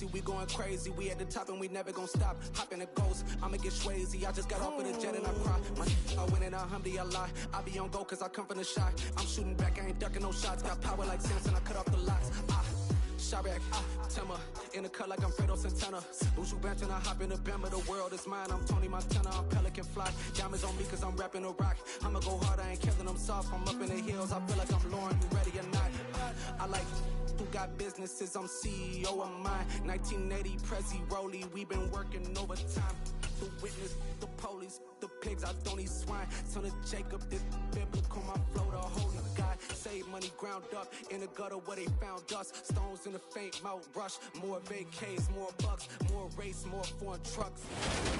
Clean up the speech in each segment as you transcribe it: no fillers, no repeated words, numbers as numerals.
lazy, we going crazy. We at the top and we never gonna stop. Hop in a ghost, I'ma get Swayze. I just got off of the jet and I cry. I win in a Humvee, I lie. I be on go cause I come from the shot. I'm shooting back, I ain't ducking no shots. Got power like Samson, I cut off the locks. Shabak, Timmer, in the cut like I'm Fredo Santana. Buju Banton, I hop in the Bama, the world is mine. I'm Tony Montana, I'm Pelican Fly. Diamonds on me cause I'm rapping a rock. I'ma go hard, I ain't killing them soft. I'm up in the hills, I feel like I'm Lauren, you ready or not? I like who got businesses, I'm CEO of mine. 1980 Prezi Rolly, we been working overtime. The witness, the police, the pigs, I don't eat swine. Son of Jacob, this biblical, my flow, the holy God. Save money ground up in the gutter where they found us. Stones in the faint mouth rush. More vacays, more bucks, more race, more foreign trucks.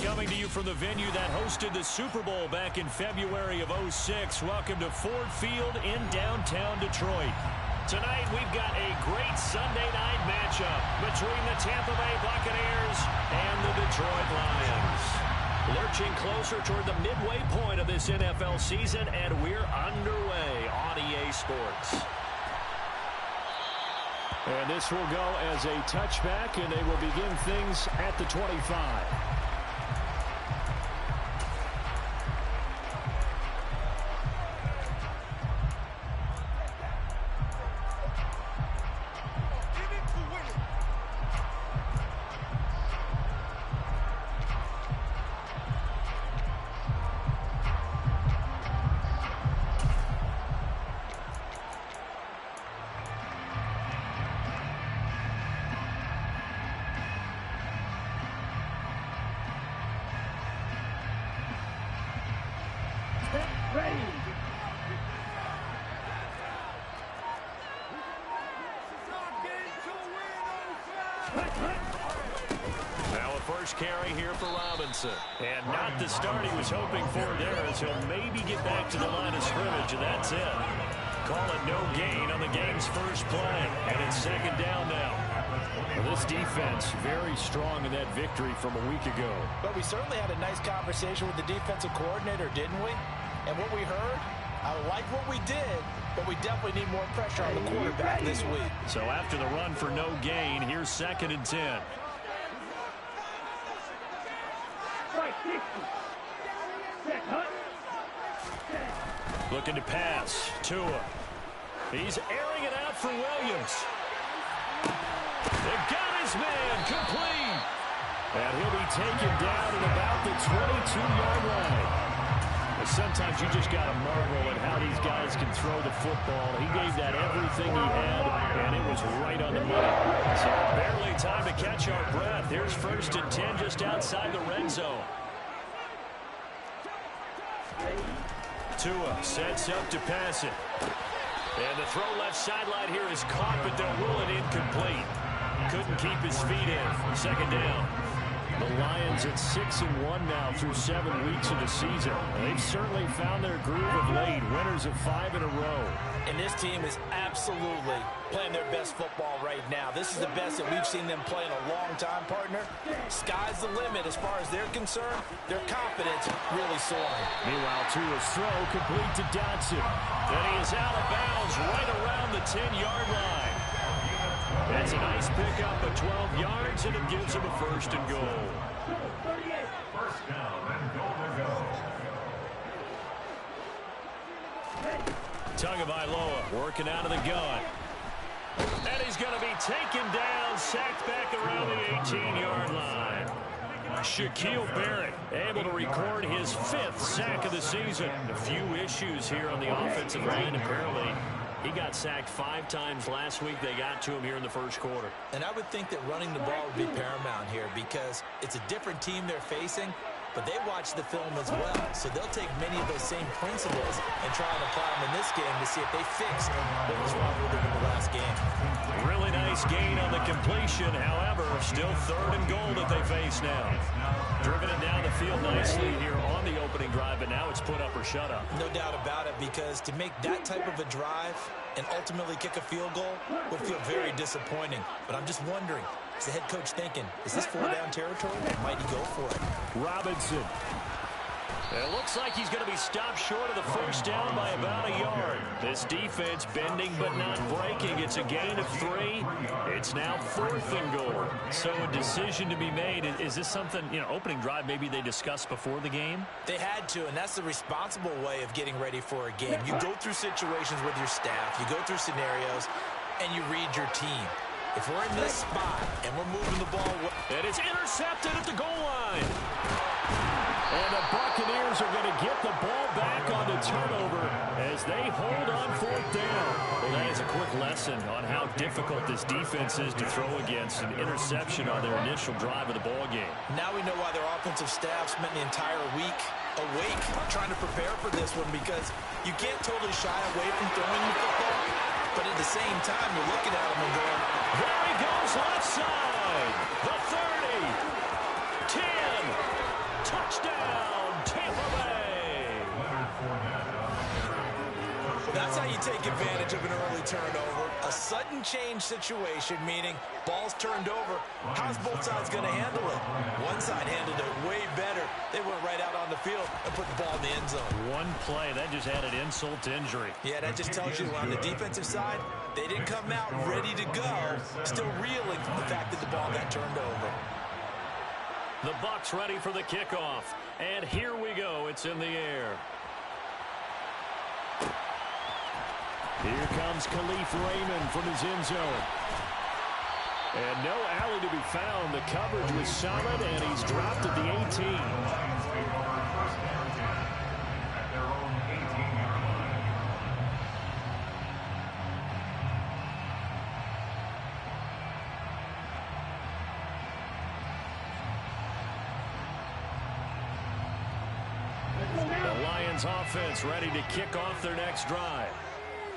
Coming to you from the venue that hosted the Super Bowl back in February of '06. Welcome to Ford Field in downtown Detroit. Tonight, we've got a great Sunday night matchup between the Tampa Bay Buccaneers and the Detroit Lions. Lurching closer toward the midway point of this NFL season, and we're underway on EA Sports. And this will go as a touchback, and they will begin things at the 25. Carry here for Robinson. And not the start he was hoping for there, as he'll maybe get back to the line of scrimmage, and that's it. Call it no gain on the game's first play, and it's second down now. Well, this defense very strong in that victory from a week ago. But we certainly had a nice conversation with the defensive coordinator, didn't we? And what we heard, I like what we did, but we definitely need more pressure on the quarterback this week. So after the run for no gain, here's 2nd and 10. Looking to pass. Tua. He's airing it out for Williams. They got his man complete. And he'll be taken down at about the 22-yard line. But sometimes you just got to marvel at how these guys can throw the football. He gave that everything he had, and it was right on the money. So barely time to catch our breath. Here's 1st and 10 just outside the red zone. Tua sets up to pass it. And the throw left sideline here is caught, but they'll rule it incomplete. Couldn't keep his feet in. 2nd down. The Lions at 6-1 now through 7 weeks of the season. They've certainly found their groove of late. Winners of 5 in a row. And this team is absolutely playing their best football right now. This is the best that we've seen them play in a long time, partner. Sky's the limit as far as they're concerned. Their confidence really soaring. Meanwhile, Tua's throw complete to Dotson. And he is out of bounds right around the 10-yard line. That's a nice pickup of 12 yards, and it gives him a 1st and goal. 1st down and goal to go. Tagovailoa working out of the gun. And he's going to be taken down, sacked back around the 18-yard line. Shaquille Barrett able to record his 5th sack of the season. A few issues here on the offensive line, apparently. He got sacked 5 times last week. They got to him here in the 1st quarter. And I would think that running the ball would be paramount here because it's a different team they're facing, but they watch the film as well. So they'll take many of those same principles and try and apply them in this game to see if they fixed what was wrong with them in the last game. Really nice gain on the completion. However, still 3rd and goal that they face now. Driven it down the field nicely here on the opening drive, but now it's put up or shut up. No doubt about it, because to make that type of a drive and ultimately kick a field goal would feel very disappointing. But I'm just wondering, is the head coach thinking, is this 4-down territory? Might he go for it? Robinson. It looks like he's going to be stopped short of the first down by about a yard. This defense bending but not breaking. It's a gain of 3. It's now 4th and goal. So a decision to be made. Is this something, opening drive maybe they discussed before the game? They had to, and that's the responsible way of getting ready for a game. You go through situations with your staff. You go through scenarios, and you read your team. If we're in this spot and we're moving the ball, and it's intercepted at the goal line. And the Buccaneers are going to get the ball back on the turnover as they hold on 4th down. Well, that is a quick lesson on how difficult this defense is to throw against. An interception on their initial drive of the ball game. Now we know why their offensive staff spent the entire week awake trying to prepare for this one, because you can't totally shy away from throwing the football, but at the same time you're looking at them and going, there he goes left side, the 30, 10, touchdown, Tampa Bay. That's how you take advantage of an early turnover. A sudden change situation, meaning ball's turned over. How's both sides going to handle it? One side handled it way better. They went right out on the field and put the ball in the end zone. One play, that just added insult to injury. Yeah, that just tells you on the defensive side, they didn't come out ready to go, still reeling from the fact that the ball got turned over. The Bucs ready for the kickoff. And here we go. It's in the air. Here comes Khalif Raymond from his end zone. And no alley to be found. The coverage was solid, and he's dropped at the 18. The Lions offense ready to kick off their next drive.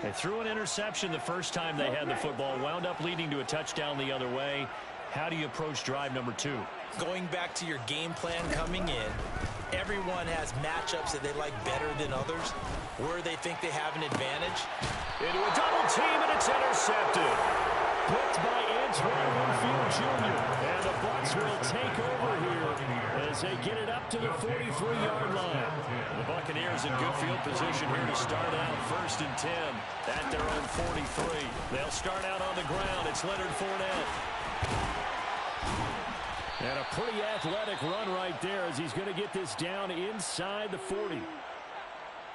They threw an interception the first time they had the football, wound up leading to a touchdown the other way. How do you approach drive number 2? Going back to your game plan coming in, everyone has matchups that they like better than others, where they think they have an advantage. Into a double team, and it's intercepted. Blitzed by Antoine Winfield Jr. And the Bucs will take over here as they get it up to the 43-yard line. The Buccaneers in good field position here to start out 1st and 10 at their own 43. They'll start out on the ground. It's Leonard Fournette. And a pretty athletic run right there as he's going to get this down inside the 40.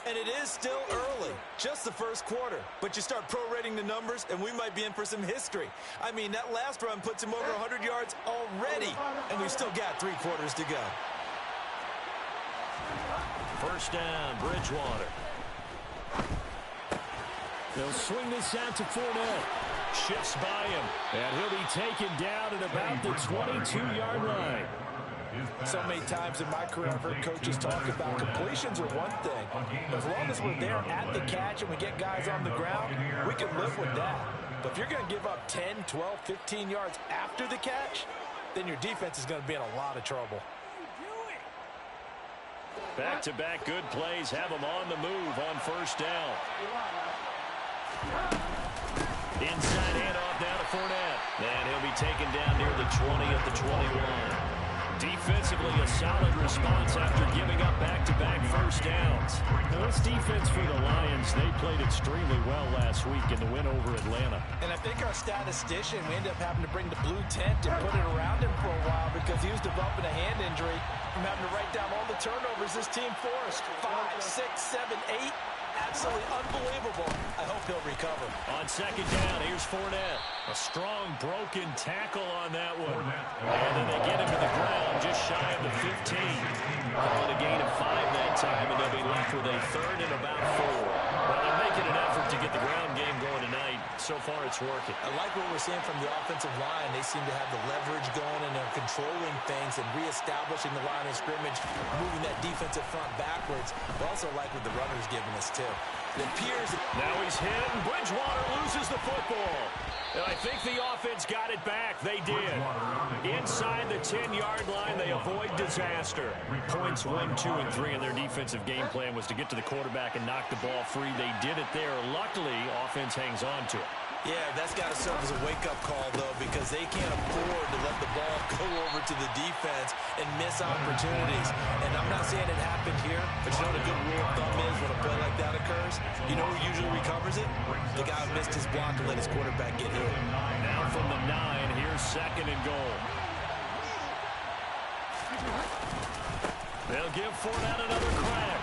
And it is still early, just the first quarter. But you start prorating the numbers, and we might be in for some history. I mean, that last run puts him over 100 yards already, and we've still got 3 quarters to go. First down, Bridgewater. They'll swing this out to Fournette. Shifts by him, and he'll be taken down at about the 22-yard line. So many times in my career, I've heard coaches talk about completions are one thing. As long as we're there at the catch and we get guys on the ground, we can live with that. But if you're going to give up 10, 12, 15 yards after the catch, then your defense is going to be in a lot of trouble. Back-to-back good plays have them on the move on first down. Inside handoff now to Fournette. And he'll be taken down near the 20 at the 20-line. Defensively, a solid response after giving up back-to-back first downs. Now, this defense for the Lions, they played extremely well last week in the win over Atlanta. And I think our statistician, we ended up having to bring the blue tent and put it around him for a while because he was developing a hand injury from having to write down all the turnovers this team forced. 5, 6, 7, 8. Absolutely unbelievable. I hope he'll recover. On second down, here's Fournette. A strong broken tackle on that one. And then they get him to the ground just shy of the 15. Calling a gain of 5 that time, and they'll be left with a 3rd and about 4. Well, they're making an effort to get the ground game going tonight. So far, it's working. I like what we're seeing from the offensive line. They seem to have the leverage going, and they're controlling things and reestablishing the line of scrimmage, moving that defensive front backwards. But also like what the runner's giving us, too. It appears that now he's hit, and Bridgewater loses the football. And I think the offense got it back. They did. Inside the 10-yard line, they avoid disaster. Points 1, 2, and 3 in their defensive game plan was to get to the quarterback and knock the ball free. They did it there. Luckily, offense hangs on to it. Yeah, that's got to serve as a wake-up call, though, because they can't afford to let the ball go over to the defense and miss opportunities. And I'm not saying it happened here, occurs, you know who usually recovers it? The guy who missed his block and let his quarterback get hit. Now from the 9, here's 2nd and goal. They'll give Fournette another crack.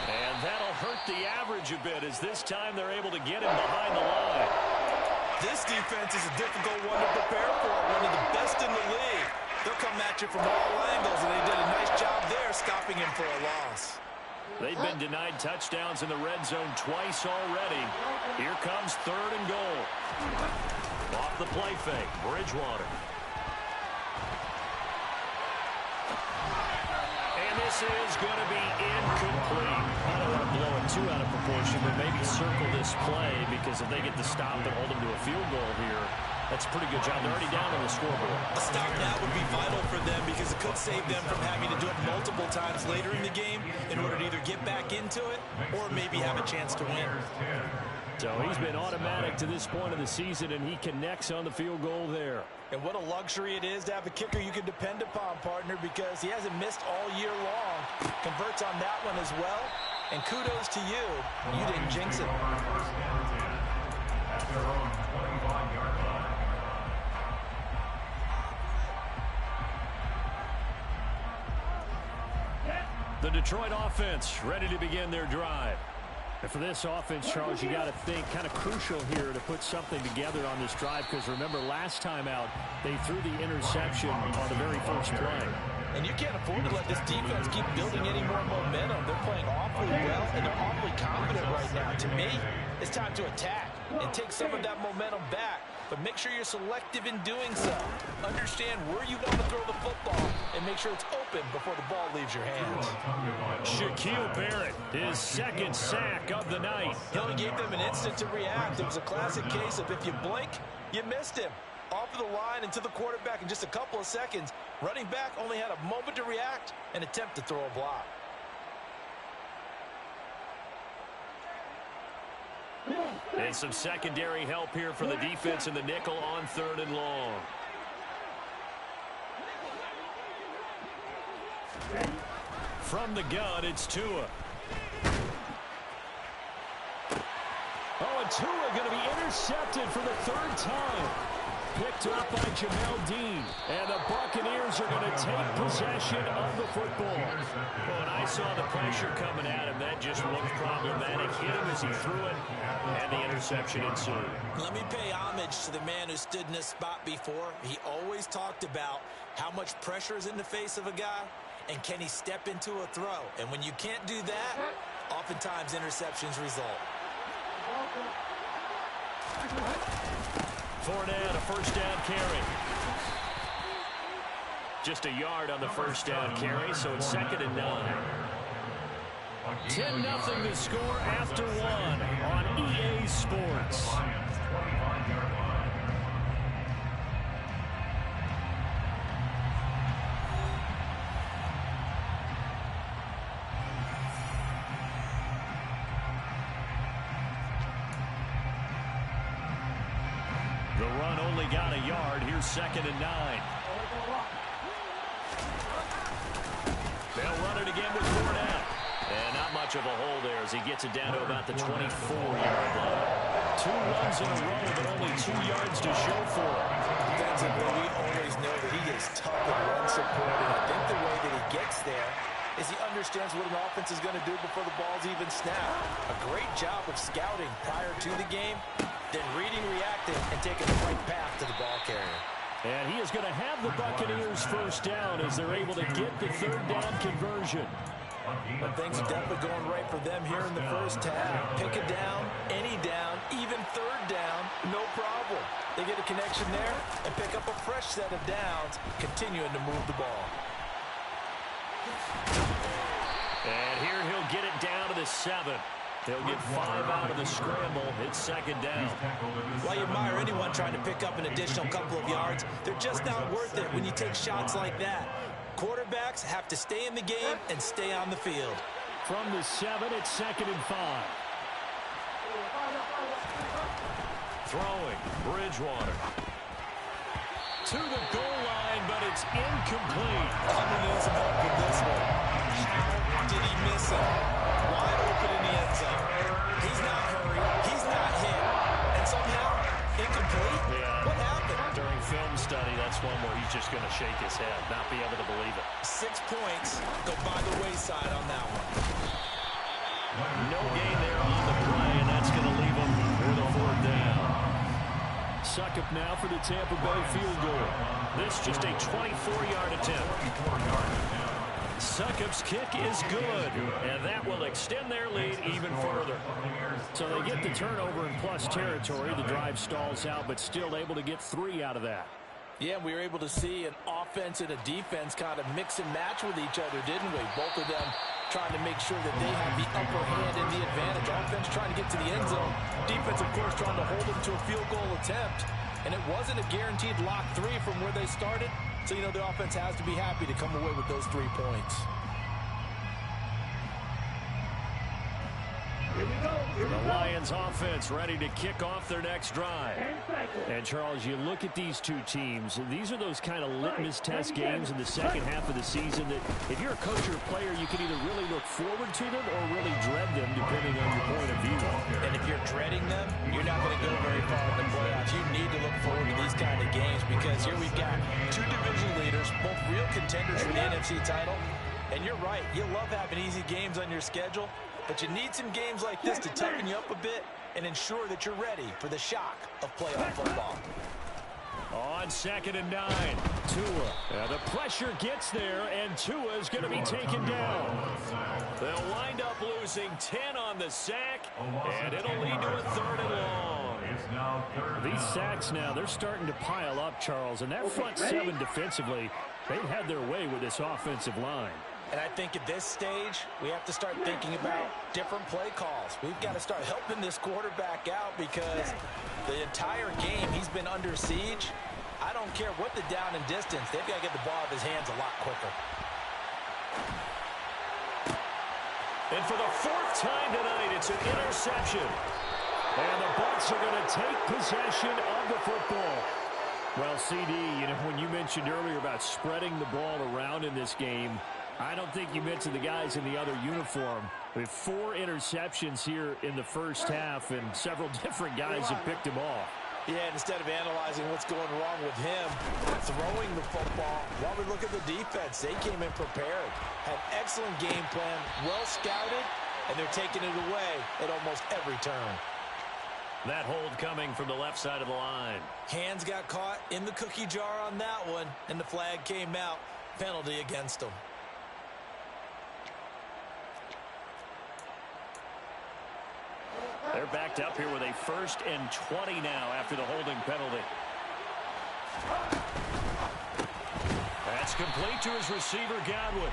And that'll hurt the average a bit as this time they're able to get him behind the line. This defense is a difficult one to prepare for, one of the best in the league. They'll come at you from all angles, and they did a nice job there stopping him for a loss. They've been denied touchdowns in the red zone twice already. Here comes 3rd and goal. Off the play fake, Bridgewater. And this is going to be incomplete. I don't want to blow it too out of proportion, but maybe circle this play because if they get the stop and hold them to a field goal here, that's a pretty good job. They're already down on the scoreboard. A stop now would be vital for them because it could save them from having to do it multiple times later in the game in order to either get back into it or maybe have a chance to win. So he's been automatic to this point of the season, and he connects on the field goal there. And what a luxury it is to have a kicker you can depend upon, partner, because he hasn't missed all year long. Converts on that one as well. And kudos to you. You didn't jinx it. At their own 25-yard line. The Detroit offense ready to begin their drive. And for this offense, Charles, you got to think kind of crucial here to put something together on this drive because remember last time out they threw the interception on the very first play. And you can't afford to let this defense keep building any more momentum. They're playing awfully well, and they're awfully confident right now. To me, it's time to attack and take some of that momentum back. But make sure you're selective in doing so. Understand where you want to throw the football and make sure it's open before the ball leaves your hands. Shaquille Barrett, his 2nd sack of the night. He only gave them an instant to react. It was a classic case of if you blink, you missed him. Off of the line and to the quarterback in just a couple of seconds. Running back only had a moment to react and attempt to throw a block. And some secondary help here for the defense in the nickel on 3rd and long. From the gun, it's Tua. Oh, and Tua going to be intercepted for the 3rd time. Picked up by Jamel Dean. And the Buccaneers are going to take possession of the football. Well, when I saw the pressure coming at him, that just looked problematic. Hit him as he threw it, and the interception ensued. Let me pay homage to the man who stood in this spot before. He always talked about how much pressure is in the face of a guy, and can he step into a throw. And when you can't do that, oftentimes interceptions result. Fournette, a 1st down carry. Just a yard on the 1st down carry, so it's 2nd and 9. 10-0 to score after 1 on EA Sports. The run only got a yard. Here's 2nd and 9. They'll run it again with Fournette. And not much of a hole there as he gets it down to about the 24-yard line. 2 runs in a row, but only 2 yards to show for it. Defensively, we always know that he is tough in run support, and I think the way that he gets there is he understands what an offense is going to do before the ball's even snapped. A great job of scouting prior to the game, then reading, reacting, and taking the right path to the ball carrier. And he is going to have the Buccaneers 1st down as they're able to get the 3rd down conversion. But things are definitely going right for them here in the first half. Pick a down, any down, even 3rd down, no problem. They get a connection there and pick up a fresh set of downs, continuing to move the ball. And here he'll get it down to the 7. They'll get 5 out of the scramble. It's 2nd down. While you admire anyone trying to pick up an additional couple of yards, they're just not worth it when you take shots like that. Quarterbacks have to stay in the game and stay on the field. From the 7, it's 2nd and 5. Throwing, Bridgewater. To the goal line, but it's incomplete. I'm going to need some help with this one. How did he miss it? Wide open in the end zone. head, not be able to believe it. 6 points go by the wayside on that one. No gain there on the play, and that's going to leave them with a 4th down. Suckup now for the Tampa Bay field goal. This just a 24-yard attempt. Suckup's kick is good, and that will extend their lead even further. So they get the turnover in plus territory. The drive stalls out, but still able to get 3 out of that. Yeah, we were able to see an offense and a defense kind of mix and match with each other, didn't we? Both of them trying to make sure that they have the upper hand and the advantage. Offense trying to get to the end zone. Defense, of course, trying to hold them to a field goal attempt. And it wasn't a guaranteed lock 3 from where they started. So, the offense has to be happy to come away with those 3 points. The Lions offense ready to kick off their next drive. And, Charles, you look at these two teams, and these are those kind of litmus test games in the second half of the season that if you're a coach or a player, you can either really look forward to them or really dread them, depending on your point of view. And if you're dreading them, you're not going to go very far in the playoffs. You need to look forward to these kind of games because here we've got 2 division leaders, both real contenders for the NFC title. And you're right, you love having easy games on your schedule, but you need some games like this to toughen you up a bit and ensure that you're ready for the shock of playoff football. On 2nd and 9, Tua. The pressure gets there, and Tua is going to be taken down. They'll wind up losing 10 on the sack, and it'll lead to a 3rd and long. These sacks now, they're starting to pile up, Charles, and that front 7 defensively, they've had their way with this offensive line. And I think at this stage, we have to start thinking about different play calls. We've got to start helping this quarterback out because the entire game he's been under siege. I don't care what the down and distance. They've got to get the ball out of his hands a lot quicker. And for the 4th time tonight, it's an interception. And the Bucs are going to take possession of the football. Well, CD, when you mentioned earlier about spreading the ball around in this game, I don't think you mentioned the guys in the other uniform. We have 4 interceptions here in the first half, and several different guys have picked them off. Yeah, instead of analyzing what's going wrong with him, throwing the football, while we look at the defense, they came in prepared, had excellent game plan, well scouted, and they're taking it away at almost every turn. That hold coming from the left side of the line. Hands got caught in the cookie jar on that one, and the flag came out. Penalty against them. They're backed up here with a 1st and 20 now after the holding penalty. That's complete to his receiver, Godwin.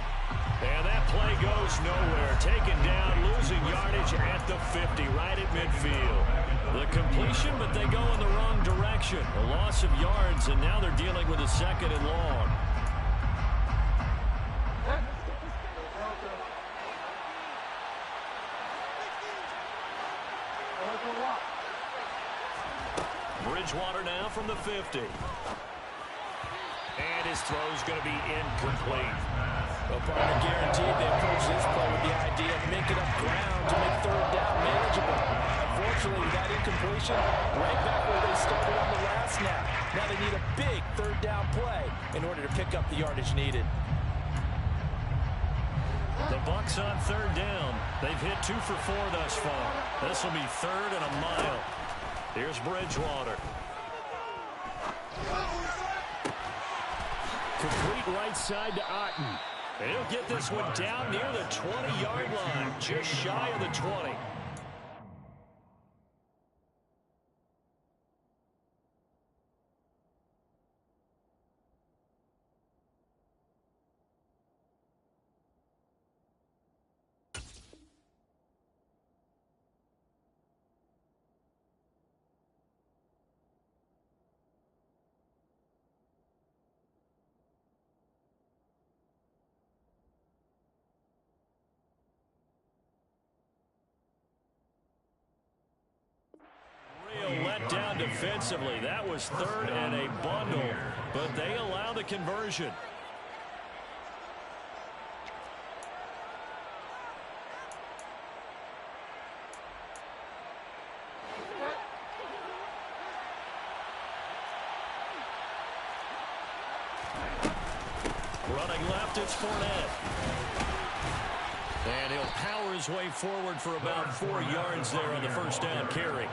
And that play goes nowhere. Taken down, losing yardage at the 50, right at midfield. The completion, but they go in the wrong direction. A loss of yards, and now they're dealing with a 2nd and long. Bridgewater now from the 50. And his throw's going to be incomplete. Well, partner guaranteed they approach this play with the idea of making up ground to make 3rd down manageable. Unfortunately, that incompletion, right back where they started on the last snap. Now they need a big 3rd down play in order to pick up the yardage needed. The Bucs on 3rd down. They've hit 2 for 4 thus far. This will be 3rd and a mile. Here's Bridgewater. Complete right side to Otten. And he'll get this one down near the 20-yard line, just shy of the 20. Let down defensively. That was 3rd and a bundle, but they allow the conversion. Running left, it's Fournette. And he'll power his way forward for about 4 yards there on the first down carry.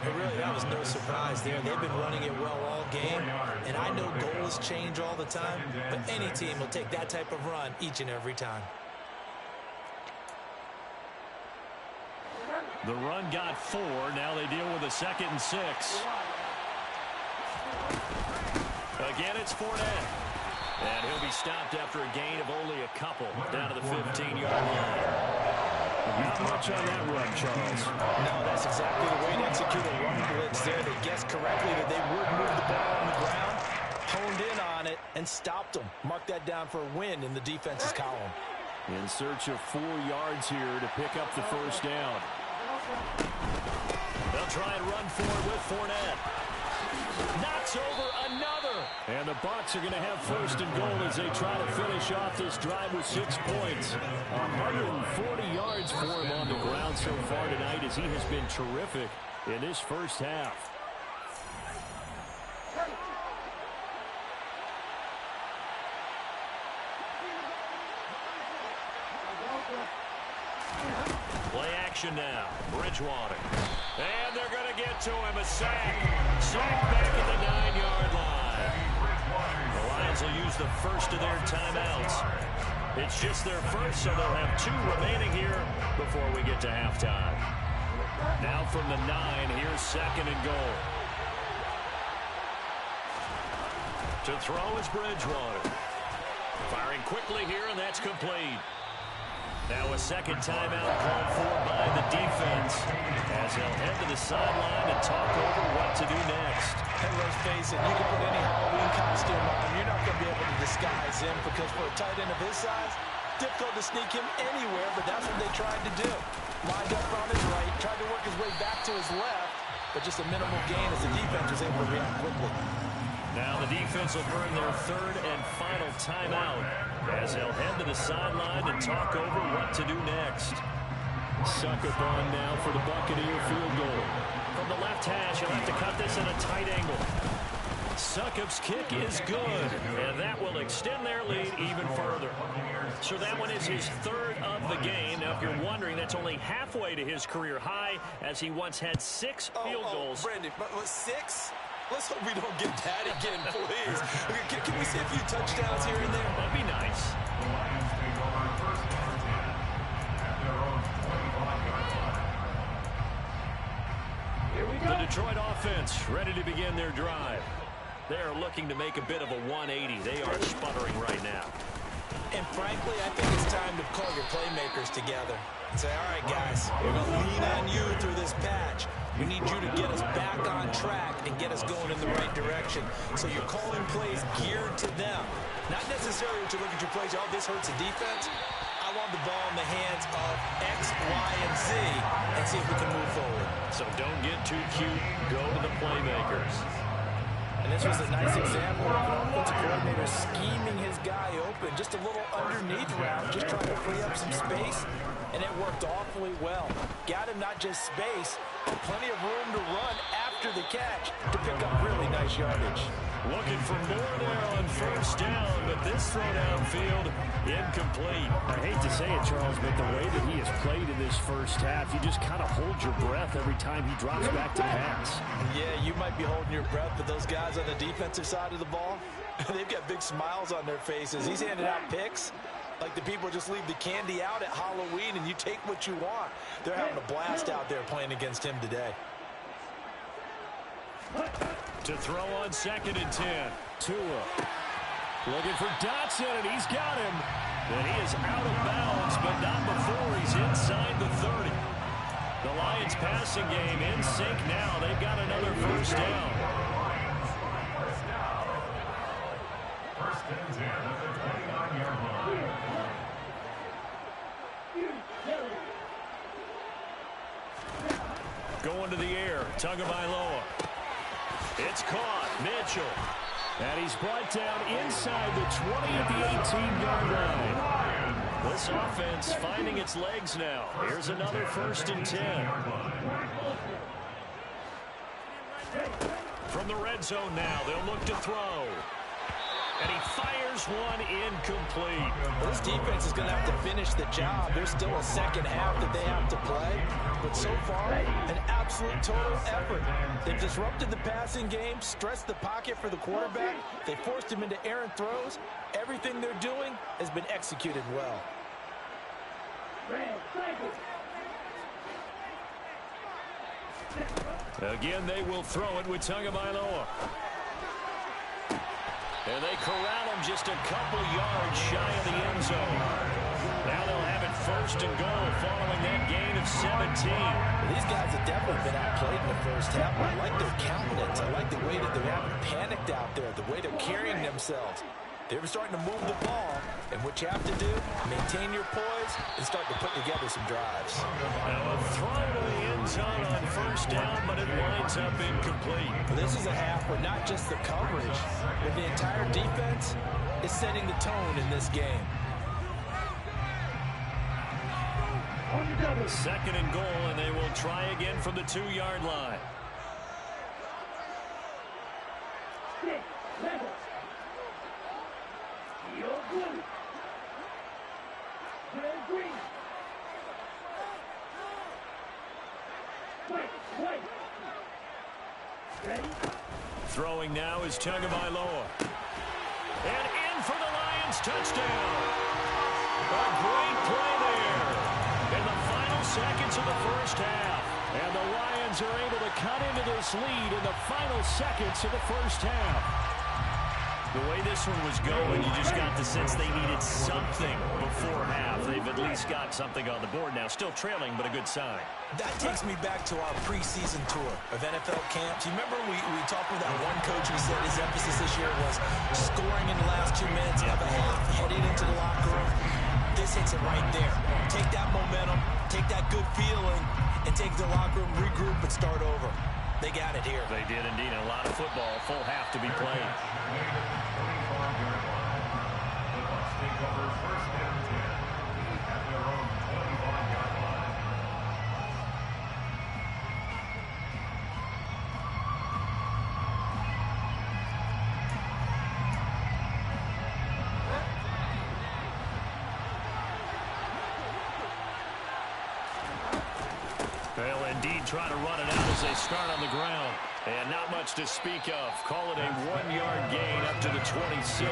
But really, that was no surprise there. They've been running it well all game. And I know goals change all the time, but any team will take that type of run each and every time. The run got 4. Now they deal with a 2nd and 6. Again, it's Fournette. And he'll be stopped after a gain of only a couple down to the 15-yard line. Not much on that run, Charles. No, that's exactly the way to execute a run blitz there. They guessed correctly that they would move the ball on the ground, honed in on it, and stopped them. Mark that down for a win in the defense's column. In search of 4 yards here to pick up the first down. They'll try and run forward with Fournette. Knocks over another. And the Bucs are going to have 1st and goal as they try to finish off this drive with 6 points. 140 yards for him on the ground so far tonight as he has been terrific in this first half. Play action now. Bridgewater. And they're going to get to him. A sack. Sack back at the 9-yard line. The Lions will use the first of their timeouts. It's just their first, so they'll have 2 remaining here before we get to halftime. Now from the 9, here's 2nd and goal. To throw is Bridgewater. Firing quickly here, and that's complete. Now a 2nd timeout called for by the defense as they'll head to the sideline and talk over what to do next. And let's face it, you can put any Halloween costume on him. You're not going to be able to disguise him because for a tight end of his size, difficult to sneak him anywhere, but that's what they tried to do. Lined up on his right, tried to work his way back to his left, but just a minimal gain as the defense was able to react quickly. Now the defense will burn their 3rd and final timeout as they'll head to the sideline and talk over what to do next. Succop on now for the Buccaneer field goal. From the left hash, he'll have to cut this in a tight angle. Succop's kick is good, and that will extend their lead even further. So that one is his 3rd of the game. Now, if you're wondering, that's only halfway to his career high as he once had 6 field goals. Brandon, but 6? Let's hope we don't get that again, please. Can we see a few touchdowns here and there? That'd be nice. The Detroit offense ready to begin their drive. They are looking to make a bit of a 180. They are sputtering right now. And frankly, I think it's time to call your playmakers together and say, all right, guys, we're going to lean on you through this patch. We need you to get us back on track and get us going in the right direction. So you're calling plays geared to them. Not necessarily to look at your plays, oh, this hurts the defense. I want the ball in the hands of X, Y, and Z and see if we can move forward. So don't get too cute. Go to the playmakers. And this was a nice example of an offensive coordinator scheming his guy open. Just a little underneath route, just trying to free up some space, and it worked awfully well. Got him not just space, but plenty of room to run after the catch to pick up really nice yardage. Looking for more there on 1st down, but this throw downfield incomplete. I hate to say it, Charles, but the way that he has played in this first half, you just kind of hold your breath every time he drops back to pass. Yeah, you might be holding your breath, but those guys on the defensive side of the ball, they've got big smiles on their faces. He's handing out picks like the people just leave the candy out at Halloween and you take what you want. They're having a blast out there playing against him today. To throw on 2nd and 10. Tua looking for Dotson, and he's got him. And he is out of bounds, but not before he's inside the 30. The Lions passing game in sync now. They've got another 1st down. 1st and 10 at the 29-yard line. Going to the air. Tagovailoa. It's caught. Mitchell. And he's brought down inside the 20 at the 18-yard line. This offense finding its legs now. Here's another 1st and 10. From the red zone now, they'll look to throw. And he fires one incomplete. Well, this defense is going to have to finish the job. There's still a second half that they have to play. But so far, an absolute total effort. They've disrupted the passing game, stressed the pocket for the quarterback. They forced him into errant throws. Everything they're doing has been executed well. Again, they will throw it with Tagovailoa. And they corral him just a couple yards shy of the end zone. Now they'll have it first and goal following that gain of 17. These guys have definitely been outplayed in the first half. I like their countenance. I like the way that they haven't panicked out there, the way they're carrying themselves. They're starting to move the ball, and what you have to do, maintain your poise and start to put together some drives. Now a throw to the end zone on first down, but it winds up incomplete. Well, this is a half where not just the coverage, but the entire defense is setting the tone in this game. Second and goal, and they will try again from the 2-yard line. Throwing now is Tagovailoa. And in for the Lions, touchdown. A great play there in the final seconds of the first half. And the Lions are able to cut into this lead in the final seconds of the first half. The way this one was going, you just got the sense they needed something before half. They've at least got something on the board now. Still trailing, but a good sign. That takes me back to our preseason tour of NFL camps. You remember we talked with that one coach who said his emphasis this year was scoring in the last 2 minutes of a half, heading into the locker room. This hits it right there. Take that momentum, take that good feeling, and take the locker room, regroup, and start over. They got it here. They did indeed. A lot of football, full half to be played. The Bucs take over first and 10 at their own 25-yard line. They'll indeed try to run it out as they start on the ground. And not much to speak of. Call it a 1-yard gain up to the 26.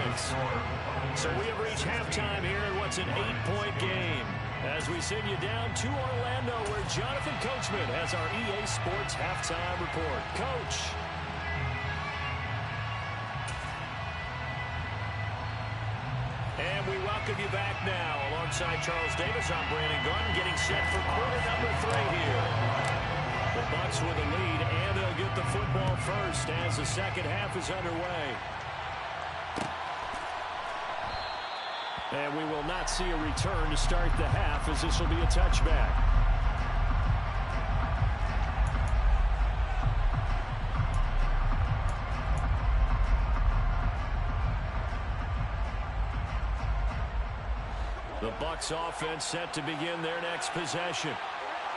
So we have reached halftime here in what's an 8-point game. As we send you down to Orlando, where Jonathan Coachman has our EA Sports halftime report. Coach. And we welcome you back now. Alongside Charles Davis, I'm Brandon Garden, getting set for quarter number 3 here. The Bucs with a lead, and they'll get the football first as the second half is underway. And we will not see a return to start the half, as this will be a touchback. The Bucs offense set to begin their next possession.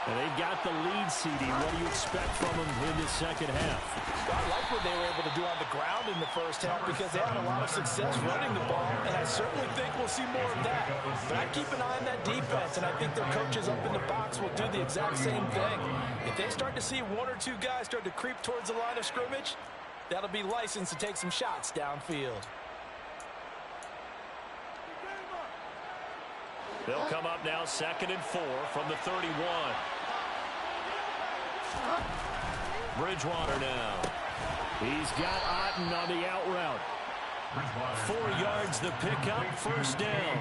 And they've got the lead, CD. What do you expect from them in this second half? I like what they were able to do on the ground in the first half because they had a lot of success running the ball, and I certainly think we'll see more of that. But I keep an eye on that defense, and I think their coaches up in the box will do the exact same thing. If they start to see 1 or 2 guys start to creep towards the line of scrimmage, that'll be licensed to take some shots downfield. They'll come up now 2nd and 4 from the 31. Bridgewater now. He's got Otten on the out route. 4 yards the pickup, first down.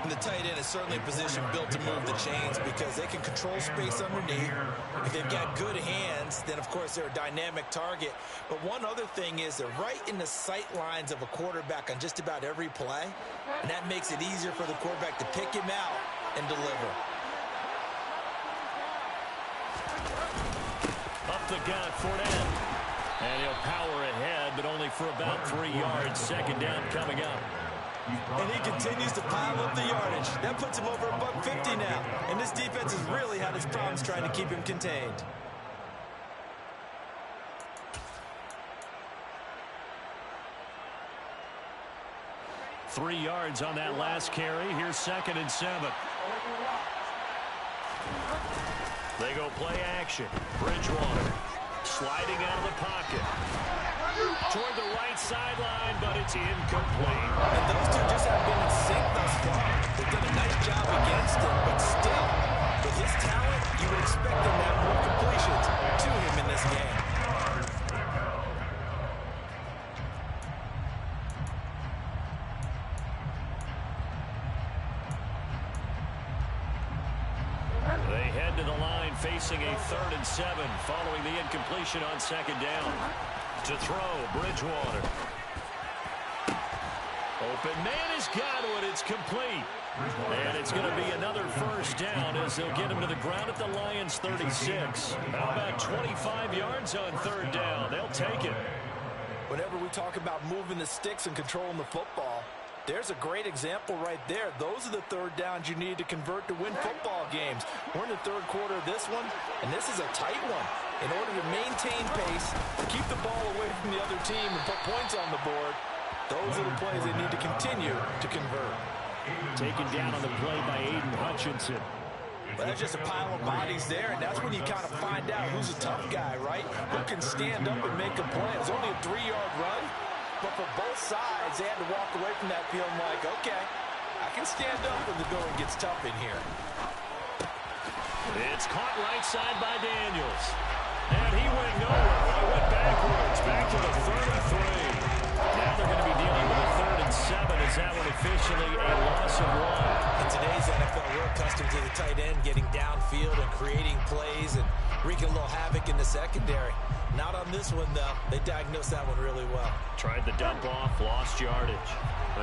And the tight end is certainly a position built to move the chains because they can control space underneath. If they've got good hands, then of course they're a dynamic target. But one other thing is they're right in the sight lines of a quarterback on just about every play. And that makes it easier for the quarterback to pick him out and deliver. Up the gut, Fournette. And he'll power ahead, but only for about 3 yards. Second down coming up. And he continues to pile up the yardage. That puts him over $150 now. And this defense has really had its problems trying to keep him contained. 3 yards on that last carry. Here's 2nd and 7. They go play action. Bridgewater sliding out of the pocket. Toward the right sideline, but it's incomplete. And those two just have been in sync thus far. They've done a nice job against him, but still, with his talent, you would expect them to have more completions to him in this game. They head to the line facing a 3rd and 7 following the incompletion on 2nd down. To throw, Bridgewater. Open man has got one. It's complete. And it's going to be another 1st down as they'll get him to the ground at the Lions' 36. How about 25 yards on 3rd down? They'll take it. Whenever we talk about moving the sticks and controlling the football, there's a great example right there. Those are the 3rd downs you need to convert to win football games. We're in the 3rd quarter of this one, and this is a tight one. In order to maintain pace, to keep the ball away from the other team and put points on the board, those are the plays they need to continue to convert. Taken down on the play by Aiden Hutchinson. But that's just a pile of bodies there, and that's when you kind of find out who's a tough guy, right? Who can stand up and make a play. It was only a 3-yard run, but for both sides, they had to walk away from that feeling like, okay, I can stand up when the going gets tough in here. It's caught right side by Daniels. And he went nowhere. He went backwards, back to the 33. Now they're going to be dealing with a 3rd and 7. Is that one officially a loss of 1? In today's NFL, we're accustomed to the tight end getting downfield and creating plays and wreaking a little havoc in the secondary. Not on this one, though. They diagnosed that one really well. Tried the dump off, lost yardage.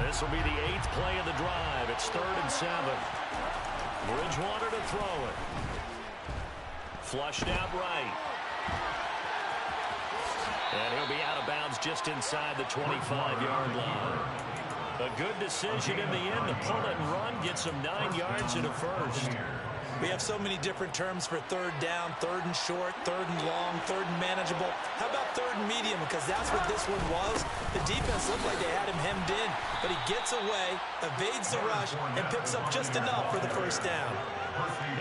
This will be the 8th play of the drive. It's 3rd and 7. Bridgewater to throw it. Flushed out right. And he'll be out of bounds just inside the 25-yard line. A good decision in the end to pull it and run, gets him 9 yards and a 1st. We have so many different terms for 3rd down, 3rd and short, 3rd and long, 3rd and manageable. How about 3rd and medium? Because that's what this one was. The defense looked like they had him hemmed in, but he gets away, evades the rush, and picks up just enough for the 1st down.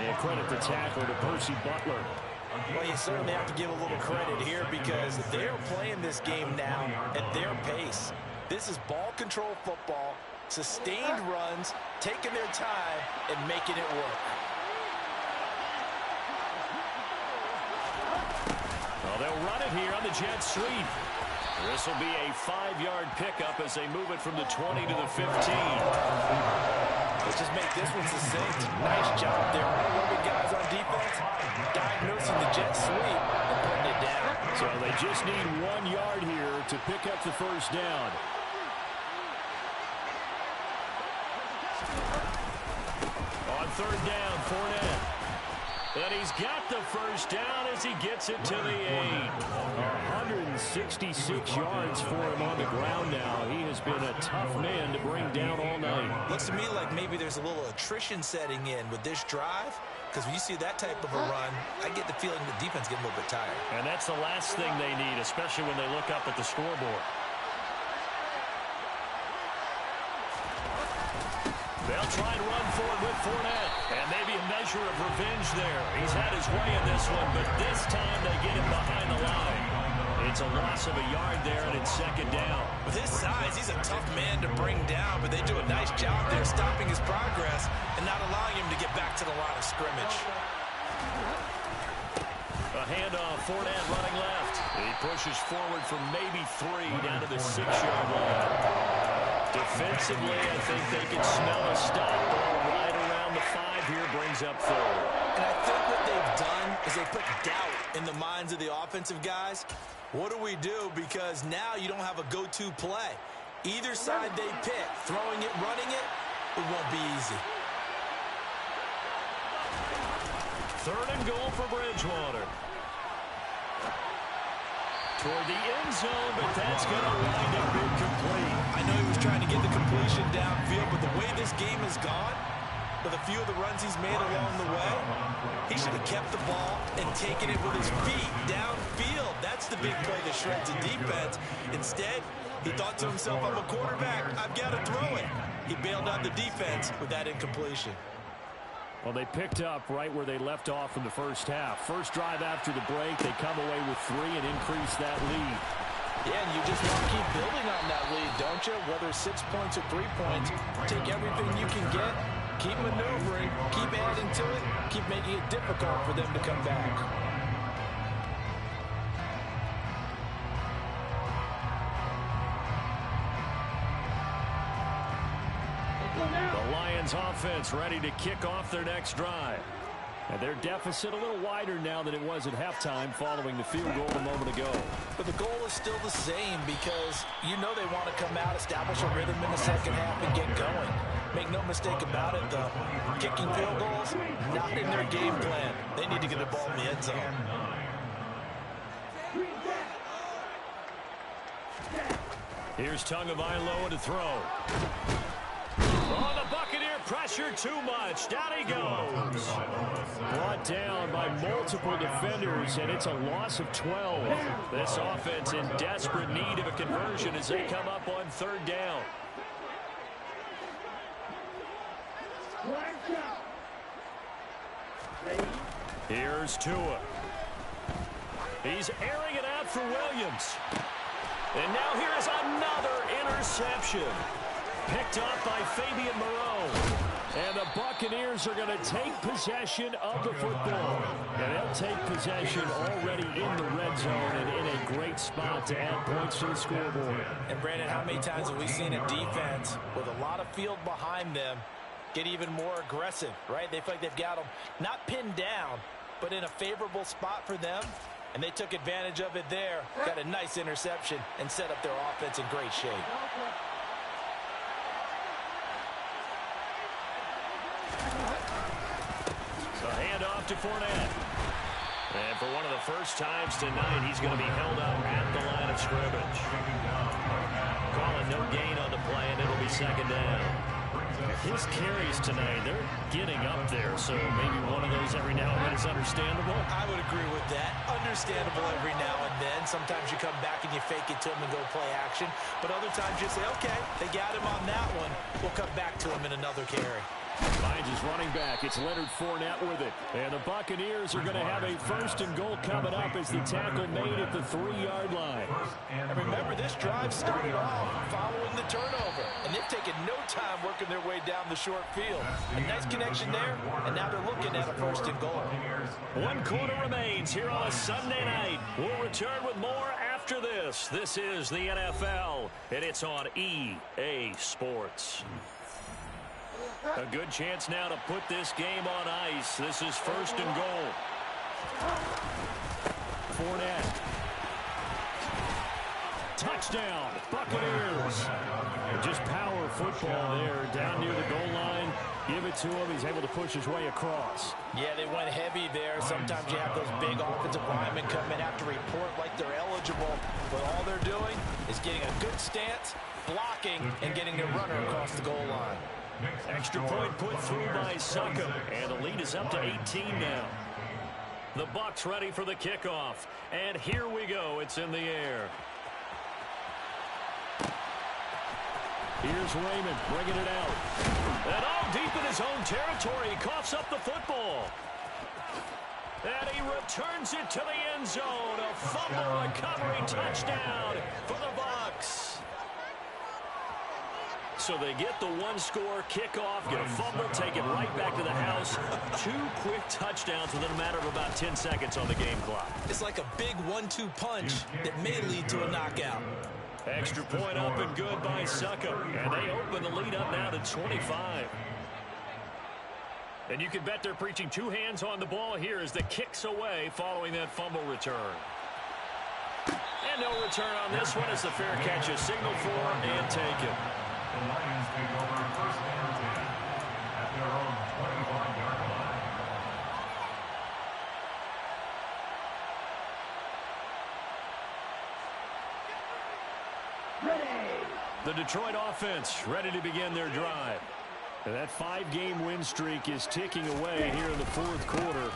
And credit the tackler to Percy Butler. Well, you certainly have to give a little credit here because they're playing this game now at their pace. This is ball control football, sustained runs, taking their time, and making it work. Well, they'll run it here on the jet sweep. This will be a 5-yard pickup as they move it from the 20 to the 15. Let's just make this one succinct. Nice job there. One guys on defense diagnosing the jet sweep and putting it down. So they just need 1 yard here to pick up the 1st down. On 3rd down, Fournette. And he's got the 1st down as he gets it to the 8. 166 yards for him on the ground now. He has been a tough man to bring down all night. Looks to me like maybe there's a little attrition setting in with this drive. Because when you see that type of a run, I get the feeling the defense getting a little bit tired. And that's the last thing they need, especially when they look up at the scoreboard. They'll try and run for it with Fournette. And maybe a measure of revenge there. He's had his way in this one, but this time they get him behind the line. It's a loss of a yard there, and it's 2nd down. With his size, he's a tough man to bring down, but they do a nice job there stopping his progress and not allowing him to get back to the line of scrimmage. A handoff, Fournette running left. He pushes forward from maybe 3 down to the 6-yard line. Defensively, I think they can smell a stop. Ball right around the 5 here, brings up 3rd. And I think what they've done is they put doubt in the minds of the offensive guys. What do we do? Because now you don't have a go-to play. Either side they pick, throwing it, running it, it won't be easy. 3rd and goal for Bridgewater. Toward the end zone, but that's going to wind up incomplete. I know he was trying to get the completion downfield, but the way this game has gone, with a few of the runs he's made along the way, he should have kept the ball and taken it with his feet downfield. That's the big play that shreds the defense. Instead, He thought to himself, I'm a quarterback. I've got to throw it. He bailed out the defense with that incompletion. Well, they picked up right where they left off in the first half. First drive after the break, they come away with 3 and increase that lead. Yeah, and you just want to keep building on that lead, don't you? Whether it's 6 points or 3 points, take everything you can get, keep maneuvering, keep adding to it, keep making it difficult for them to come back. The Lions offense ready to kick off their next drive. And their deficit a little wider now than it was at halftime following the field goal a moment ago. But the goal is still the same because you know they want to come out, establish a rhythm in the second half, and get going. Make no mistake about it, though. Kicking field goals, not in their game plan. They need to get the ball in the end zone. Here's Tagovailoa to throw. Oh, the Buccaneer pressure too much. Down he goes. Brought down by multiple defenders, and it's a loss of 12. This offense in desperate need of a conversion as they come up on 3rd down. Here's Tua. He's airing it out for Williams. And now here is another interception. Picked up by Fabian Moreau. And the Buccaneers are going to take possession of the football. And they'll take possession already in the red zone and in a great spot to add points to the scoreboard. And, Brandon, how many times have we seen a defense with a lot of field behind them get even more aggressive, right? They feel like they've got them not pinned down, but in a favorable spot for them. And they took advantage of it there. Got a nice interception and set up their offense in great shape. So handoff to Fournette. And for one of the first times tonight, he's going to be held up at the line of scrimmage. Calling no gain on the play, and it'll be 2nd down. His carries tonight, they're getting up there, so maybe one of those every now and then is understandable. I would agree with that. Understandable every now and then. Sometimes you come back and you fake it to him and go play action. But other times you say, okay, they got him on that one. We'll come back to him in another carry. Finds his running back. It's Leonard Fournette with it. And the Buccaneers are going to have a 1st and goal coming up as the tackle made at the 3-yard line. And remember, this drive started off following the turnover. And they've taken no time working their way down the short field. A nice connection there, and now they're looking at a 1st and goal. 1 quarter remains here on a Sunday night. We'll return with more after this. This is the NFL, and it's on EA Sports. A good chance now to put this game on ice. This is 1st and goal. Fournette. Touchdown, Buccaneers. Just power football there down near the goal line. Give it to him. He's able to push his way across. Yeah, they went heavy there. Sometimes you have those big offensive linemen come in, have to report like they're eligible. But all they're doing is getting a good stance, blocking, and getting their runner across the goal line. Extra point put through by Suckum, and the lead is up to 18 now. The Bucs ready for the kickoff, and here we go. It's in the air. Here's Raymond bringing it out. And deep in his own territory, he coughs up the football. And he returns it to the end zone. A fumble recovery touchdown for the Bucs. So they get the 1-score kickoff, get a fumble, take it right back to the house. 2 quick touchdowns within a matter of about 10 seconds on the game clock. It's like a big 1-2 punch that may lead to a knockout. Extra point up and good by Suckum. And they open the lead up now to 25. And you can bet they're preaching 2 hands on the ball here as the kick's away following that fumble return. And no return on this one as the fair catch is signaled for and taken. The Lions take over 1st and 10 at their own 25-yard line. The Detroit offense ready to begin their drive. And that 5-game win streak is ticking away here in the 4th quarter.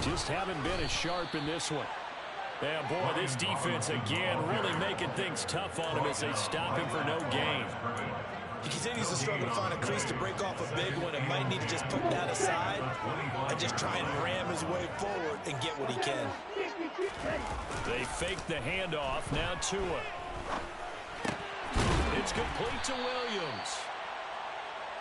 Just haven't been as sharp in this one. Yeah, boy, this defense again really making things tough on him as they stop him for no gain. He continues to struggle to find a crease to break off a big one and might need to just put that aside and just try and ram his way forward and get what he can. They fake the handoff. Now Tua. It's complete to Williams.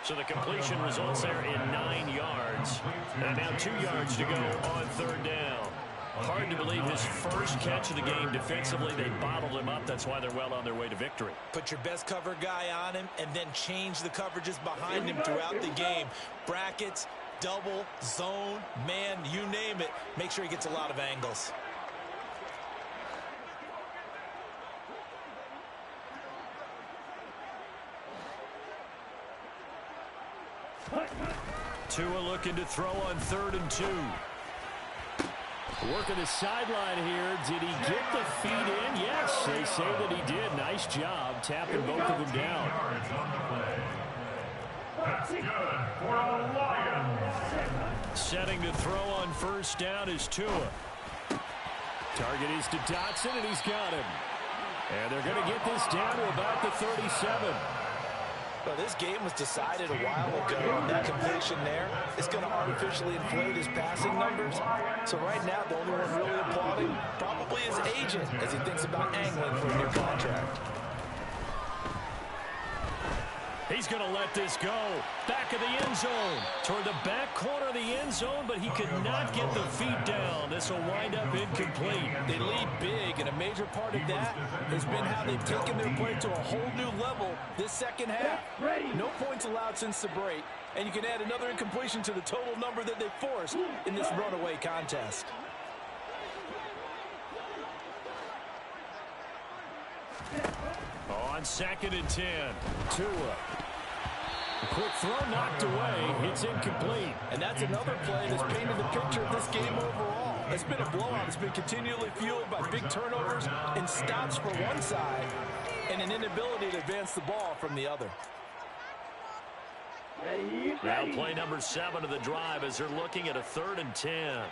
So the completion results there in 9 yards. And now 2 yards to go on third down. Hard to believe his first catch of the game defensively. They bottled him up. That's why they're well on their way to victory. Put your best cover guy on him and then change the coverages behind him throughout the game. Brackets, double, zone, man, you name it. Make sure he gets a lot of angles. Tua looking to throw on 3rd and 2. Working the sideline here. Did he get the feet in? Yes, they say that he did. Nice job tapping both of them down. That's good for the Lions. Setting to throw on first down is Tua. Target is to Dotson, and he's got him. And they're going to get this down to about the 37. Well, this game was decided a while ago, and that completion there is going to artificially inflate his passing numbers. So right now, the only one really applauding probably his agent as he thinks about angling for a new contract. He's going to let this go. Back of the end zone. Toward the back corner of the end zone, but he could not get the feet down. This will wind up incomplete. They lead big, and a major part of that has been how they've taken their play to a whole new level this second half. No points allowed since the break, and you can add another incompletion to the total number that they forced in this runaway contest. On 2nd and 10, Tua. A quick throw knocked away. It's incomplete. And that's another play that's painted the picture of this game overall. It's been a blowout. It's been continually fueled by big turnovers and stops for one side and an inability to advance the ball from the other. Now play number 7 of the drive as they're looking at a 3rd and 10.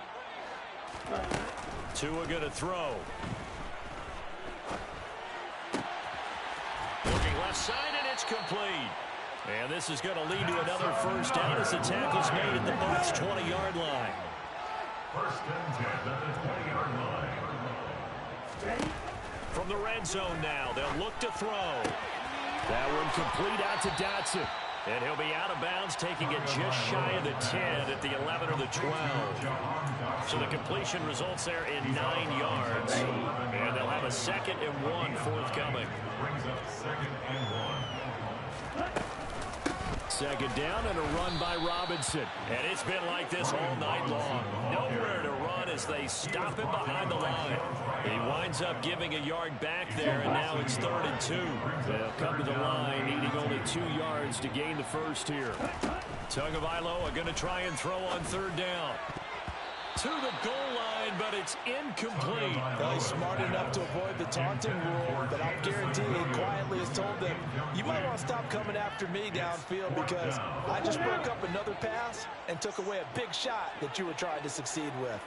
Tua going to throw. Looking left side, and it's complete. And this is going to lead to another first down as the tackle's made at the Bucs 20-yard line. 1st and 10 at the 20-yard line. From the red zone now, they'll look to throw. That one complete out to Dotson. And he'll be out of bounds, taking it just shy of the 10 at the 11 or the 12. So the completion results there in 9 yards. And they'll have a 2nd and 1 forthcoming. Brings up 2nd and 1. 2nd down and a run by Robinson. And it's been like this all night long. Nowhere to run as they stop him behind the line. He winds up giving a yard back there, and now it's 3rd and 2. They'll come to the line, needing only 2 yards to gain the first here. Tagovailoa going to try and throw on 3rd down. To the goal line, but it's incomplete. Well, he's smart enough to avoid the taunting rule, but I'm guaranteeing he quietly has told them, you might want to stop coming after me downfield because I just broke up another pass and took away a big shot that you were trying to succeed with.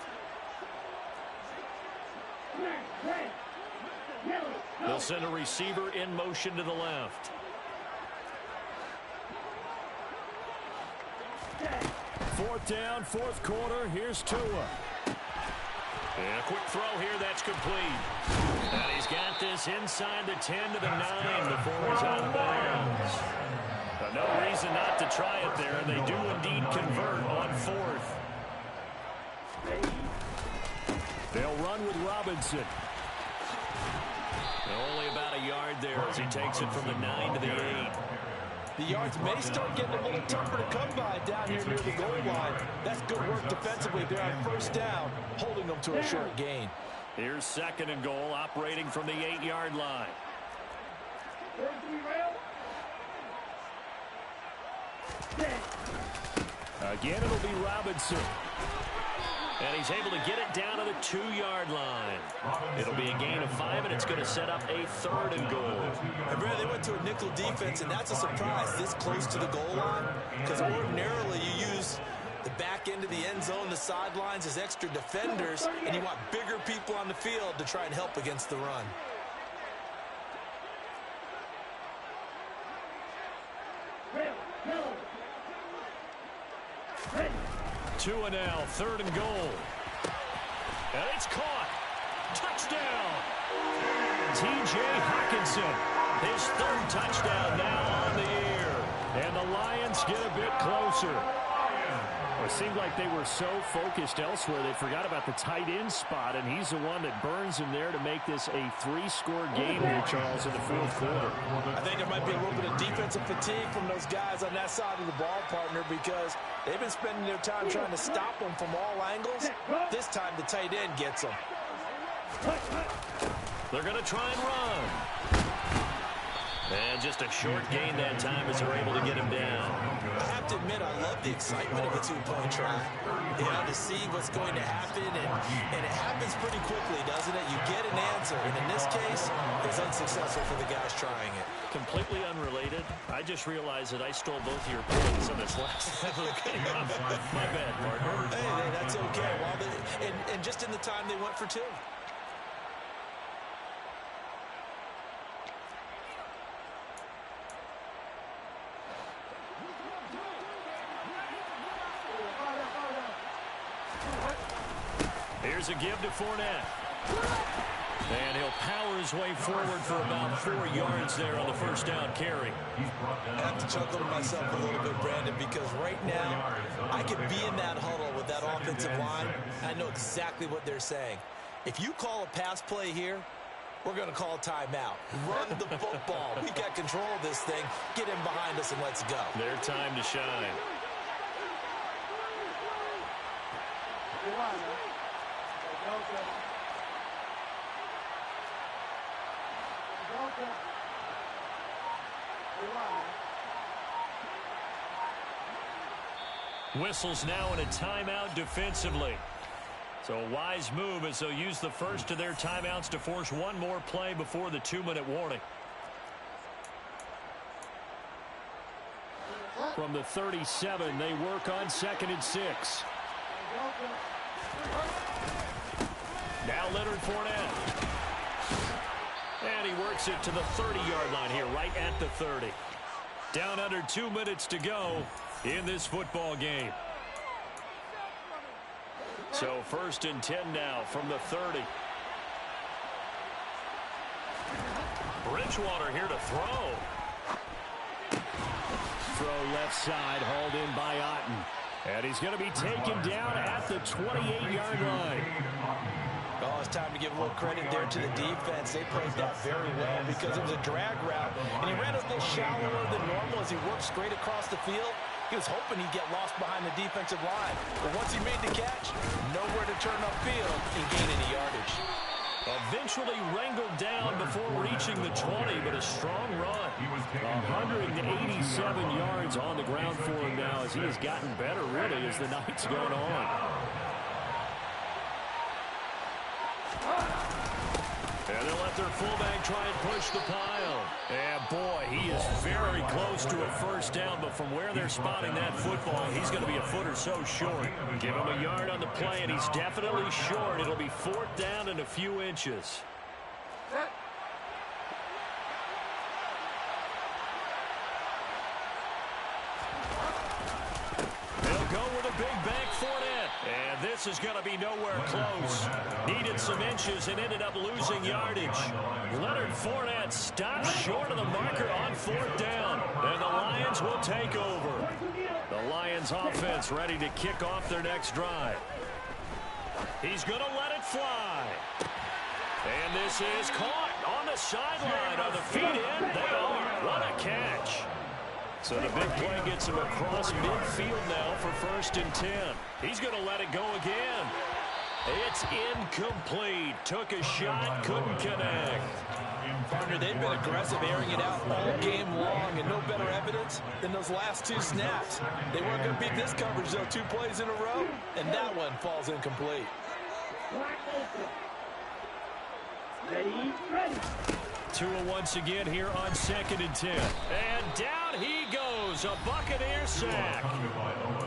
They'll send a receiver in motion to the left. Fourth down, 4th quarter. Here's Tua. And a quick throw here. That's complete. And he's got this inside the 10 to the 9 before he's out of bounds. But no reason not to try it there. They do indeed convert on 4th. They'll run with Robinson. Only about a yard there as he takes it from the 9 to the 8. The yards may start getting a little tougher to come by down here near the goal line. That's good work defensively there on 1st down, holding them to a short gain. Here's 2nd and goal, operating from the 8-yard line. Again, it'll be Robinson. And he's able to get it down to the 2-yard line. It'll be a gain of 5, and it's going to set up a 3rd and goal. And Brad, they went to a nickel defense, and that's a surprise this close to the goal line, because ordinarily you use The back end of the end zone, the sidelines is extra defenders, and you want bigger people on the field to try and help against the run. Two and now, 3rd and goal. And it's caught. Touchdown. T.J. Hawkinson, his 3rd touchdown now on the year. And the Lions get a bit closer. It seemed like they were so focused elsewhere, they forgot about the tight end spot, and he's the one that burns him there to make this a 3-score game here, Charles, in the 4th quarter. I think there might be a little bit of defensive fatigue from those guys on that side of the ball, partner, because they've been spending their time trying to stop them from all angles. This time the tight end gets them. They're going to try and run. And just a short gain that time as they're able to get him down. I have to admit, I love the excitement of a 2-point try. You know, to see what's going to happen, and it happens pretty quickly, doesn't it? You get an answer, and in this case, it's unsuccessful for the guys trying it. Completely unrelated. I just realized that I stole both of your points on this last game. My bad, partner. Hey, that's okay. Well, and just in the time they went for 2. Here's a give to Fournette. And he'll power his way forward for about 4 yards there on the 1st down carry. I have to chuckle to myself a little bit, Brandon, because right now I could be in that huddle with that offensive line. I know exactly what they're saying. If you call a pass play here, we're going to call a timeout. Run the football. We got control of this thing. Get in behind us and let's go. Their time to shine. Whistles now in a timeout defensively. So a wise move as they'll use the first of their timeouts to force one more play before the 2-minute warning. From the 37, they work on 2nd and 6. Now Leonard Fournette. And he works it to the 30-yard line here, right at the 30. Down under 2 minutes to go in this football game. So 1st and 10 now from the 30. Bridgewater here to throw. Throw left side, hauled in by Otten. And he's going to be taken down at the 28-yard line. Oh, it's time to give a little credit there to the defense. They played that very well because it was a drag route, and he ran a little shallower than normal as he worked straight across the field. He was hoping he'd get lost behind the defensive line. But once he made the catch, nowhere to turn upfield and gain any yardage. Eventually wrangled down before reaching the 20, but a strong run. 187 yards on the ground for him now as he has gotten better, really, as the night's gone on. And they'll let their fullback try and push the pile. And, boy, he is very close to a 1st down, but from where they're spotting that football, he's going to be a foot or so short. Give him a yard on the play, and he's definitely short. It'll be 4th down and a few inches. They'll go with a big bank Fournette. And this is going to be nowhere close. Needed some inches and ended up losing yardage. Leonard Fournette stopped short of the marker on 4th down. And the Lions will take over. The Lions offense ready to kick off their next drive. He's going to let it fly. And this is caught on the sideline. Are the feet in? They are. What a catch. So the big play gets him across midfield now for 1st and 10. He's going to let it go again. It's incomplete. Took a shot, couldn't connect. Partner, they've been aggressive, airing it out all game long, and no better evidence than those last 2 snaps. They weren't going to beat this coverage, though, 2 plays in a row, and that one falls incomplete. Tua once again here on 2nd and 10. And down he goes, a Buccaneer sack.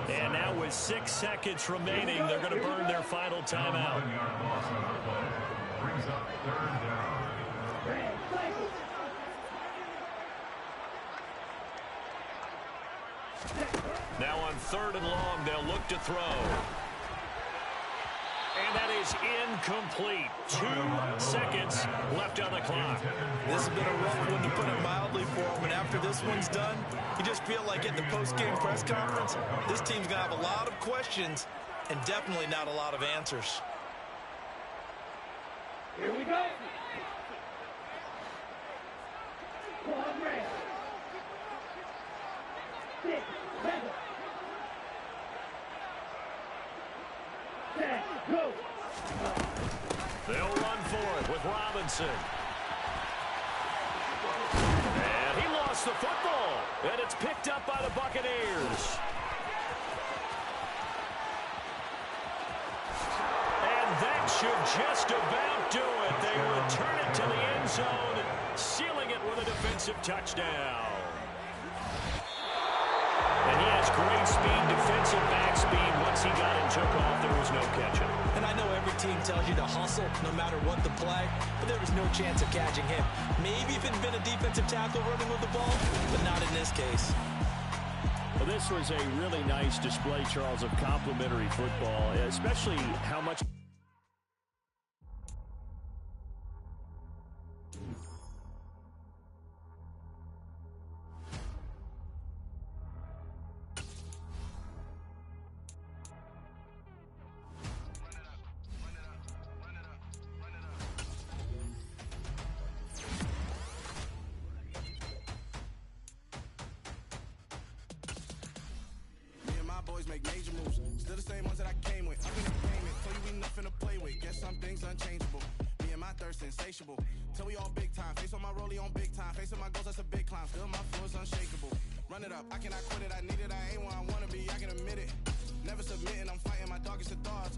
And now with 6 seconds remaining, they're going to burn their final timeout. Brings up 3rd down. Now on 3rd and long, they'll look to throw. And that is incomplete. 2 seconds left on the clock. This has been a rough one, to put it mildly, for him. And after this one's done, you just feel like at the post-game press conference, this team's going to have a lot of questions and definitely not a lot of answers. Here we go. One red. 6, 7. 10, go. They'll run for it with Robinson. And he lost the football. And it's picked up by the Buccaneers. And that should just about do it. They return it to the end zone, sealing it with a defensive touchdown. And he has great speed, defensive back speed. Once he got and took off, there was no catching. And I know every team tells you to hustle no matter what the play, but there was no chance of catching him. Maybe if it had been a defensive tackle running with the ball, but not in this case. Well, this was a really nice display, Charles, of complimentary football, especially how much... Make major moves, still the same ones that I came with. Up in the payment, told you we nothing to play with. Guess some things unchangeable. Me and my thirst insatiable. Till we all big time. Face on my rollie on big time. Facing my goals, that's a big climb. Still my flow is unshakable. Run it up, I cannot quit it. I need it, I ain't where I wanna be. I can admit it. Never submitting, I'm fighting my darkest of thoughts.